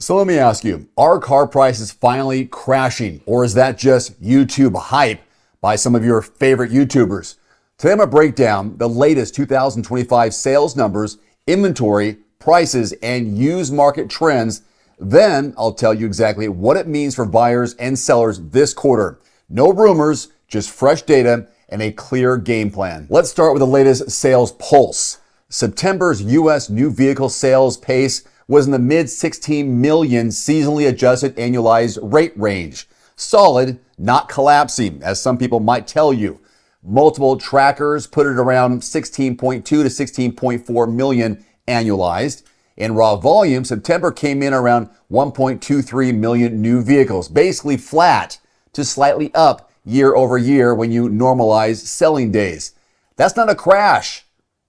So let me ask you, are car prices finally crashing, or is that just YouTube hype by some of your favorite YouTubers? Today I'm going to break down the latest 2025 sales numbers, inventory, prices, and used market trends. Then I'll tell you exactly what it means for buyers and sellers this quarter. No rumors, just fresh data and a clear game plan. Let's start with the latest sales pulse. September's U.S. new vehicle sales pace was in the mid 16 million seasonally adjusted annualized rate range. Solid, not collapsing, as some people might tell you. Multiple trackers put it around 16.2 to 16.4 million annualized. In raw volume, September came in around 1.23 million new vehicles, basically flat to slightly up year over year when you normalize selling days. That's not a crash.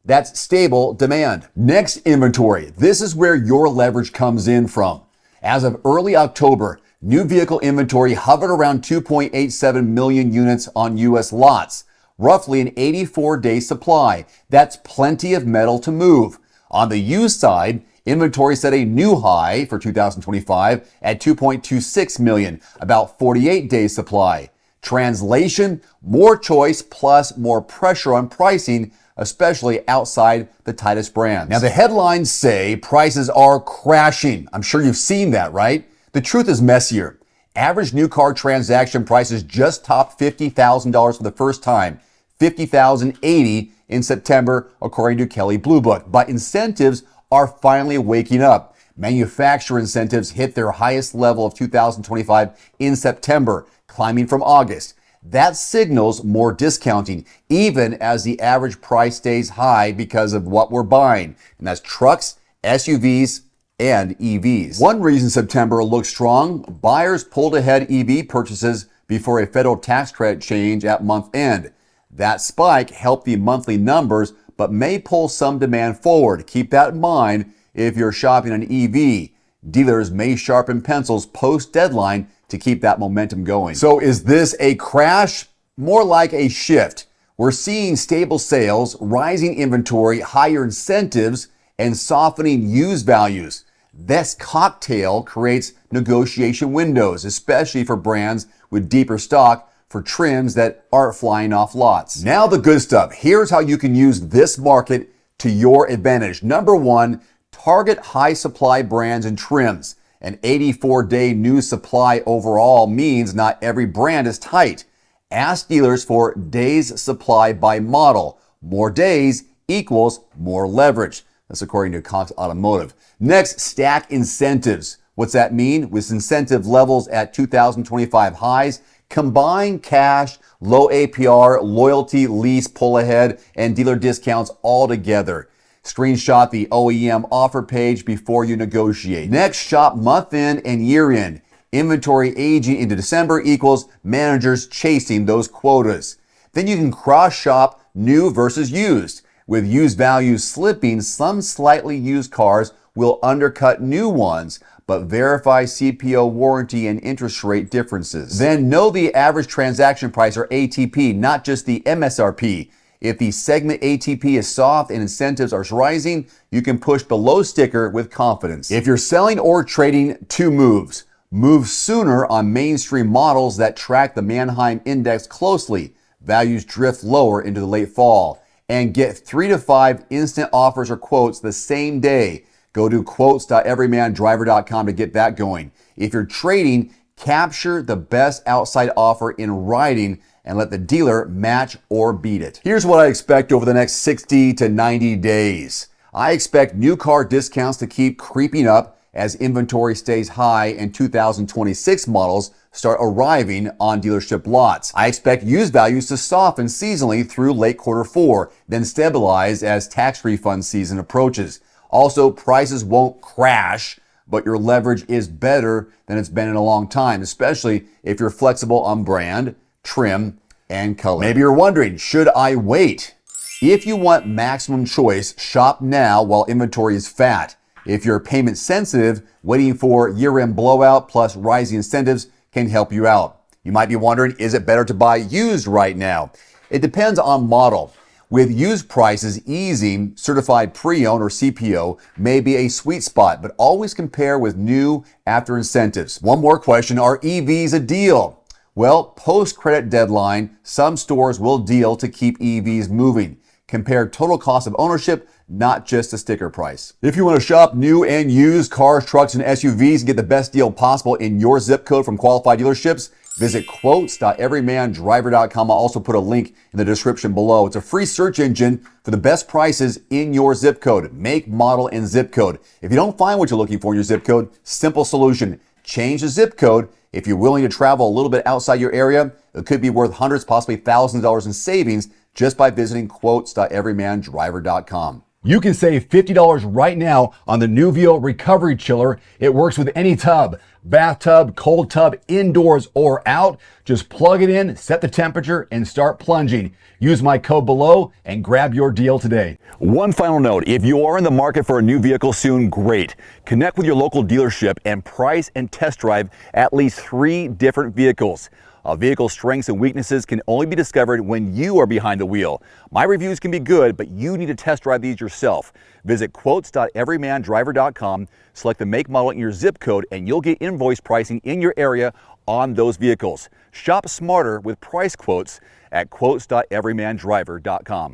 That's stable demand. Next, inventory. This is where your leverage comes in from. As of early October, new vehicle inventory hovered around 2.87 million units on U.S. lots, roughly an 84-day supply. That's plenty of metal to move. On the used side, inventory set a new high for 2025 at 2.26 million, about 48 days supply. Translation, more choice plus more pressure on pricing, especially outside the tightest brands. Now, the headlines say prices are crashing. I'm sure you've seen that, right? The truth is messier. Average new car transaction prices just topped $50,000 for the first time, $50,080 in September, according to Kelley Blue Book. But incentives are finally waking up. Manufacturer incentives hit their highest level of 2025 in September, climbing from August. That signals more discounting, even as the average price stays high because of what we're buying, and that's trucks, SUVs, and EVs. One reason September looks strong, buyers pulled ahead EV purchases before a federal tax credit change at month end. That spike helped the monthly numbers, but may pull some demand forward. Keep that in mind if you're shopping an EV. Dealers may sharpen pencils post-deadline to keep that momentum going. So is this a crash? More like a shift. We're seeing stable sales, rising inventory, higher incentives, and softening used values. This cocktail creates negotiation windows, especially for brands with deeper stock for trims that aren't flying off lots. Now the good stuff. Here's how you can use this market to your advantage. Number one, target high supply brands and trims. An 84-day new supply overall means not every brand is tight. Ask dealers for days supply by model. More days equals more leverage. That's according to Cox Automotive. Next, stack incentives. What's that mean? With incentive levels at 2025 highs, combine cash, low APR, loyalty, lease, pull ahead, and dealer discounts all together. Screenshot the OEM offer page before you negotiate. Next, shop month end and year end. Inventory aging into December equals managers chasing those quotas. Then you can cross shop new versus used. With used values slipping, some slightly used cars will undercut new ones, but verify CPO warranty and interest rate differences. Then know the average transaction price, or ATP, not just the MSRP. If the segment ATP is soft and incentives are rising, you can push below sticker with confidence. If you're selling or trading, two moves. Move sooner on mainstream models that track the Manheim Index closely. Values drift lower into the late fall. And get 3 to 5 instant offers or quotes the same day. Go to quotes.everymandriver.com to get that going. If you're trading, capture the best outside offer in writing and let the dealer match or beat it. Here's what I expect over the next 60 to 90 days. I expect new car discounts to keep creeping up as inventory stays high and 2026 models start arriving on dealership lots. I expect used values to soften seasonally through late Q4, then stabilize as tax refund season approaches. Also, prices won't crash, but your leverage is better than it's been in a long time, especially if you're flexible on brand, trim, and color. Maybe you're wondering, should I wait? If you want maximum choice, shop now while inventory is fat. If you're payment sensitive, waiting for year-end blowout plus rising incentives can help you out. You might be wondering, is it better to buy used right now? It depends on model. With used prices easing, certified pre-owned or CPO may be a sweet spot, but always compare with new after incentives. One more question, are EVs a deal? Well, post-credit deadline, some stores will deal to keep EVs moving. Compare total cost of ownership, not just the sticker price. If you want to shop new and used cars, trucks, and SUVs and get the best deal possible in your zip code from qualified dealerships, visit quotes.everymandriver.com. I'll also put a link in the description below. It's a free search engine for the best prices in your zip code, make, model, and zip code. If you don't find what you're looking for in your zip code, simple solution. Change the zip code. If you're willing to travel a little bit outside your area, it could be worth hundreds, possibly thousands of dollars in savings just by visiting quotes.everymandriver.com. You can save $50 right now on the Nuvio Recovery Chiller. It works with any tub, bathtub, cold tub, indoors or out. Just plug it in, set the temperature, and start plunging. Use my code below and grab your deal today. One final note, if you are in the market for a new vehicle soon, great. Connect with your local dealership and price and test drive at least 3 different vehicles. A vehicle's strengths and weaknesses can only be discovered when you are behind the wheel. My reviews can be good, but you need to test drive these yourself. Visit quotes.everymandriver.com, select the make, model, and your zip code, and you'll get invoice pricing in your area on those vehicles. Shop smarter with price quotes at quotes.everymandriver.com.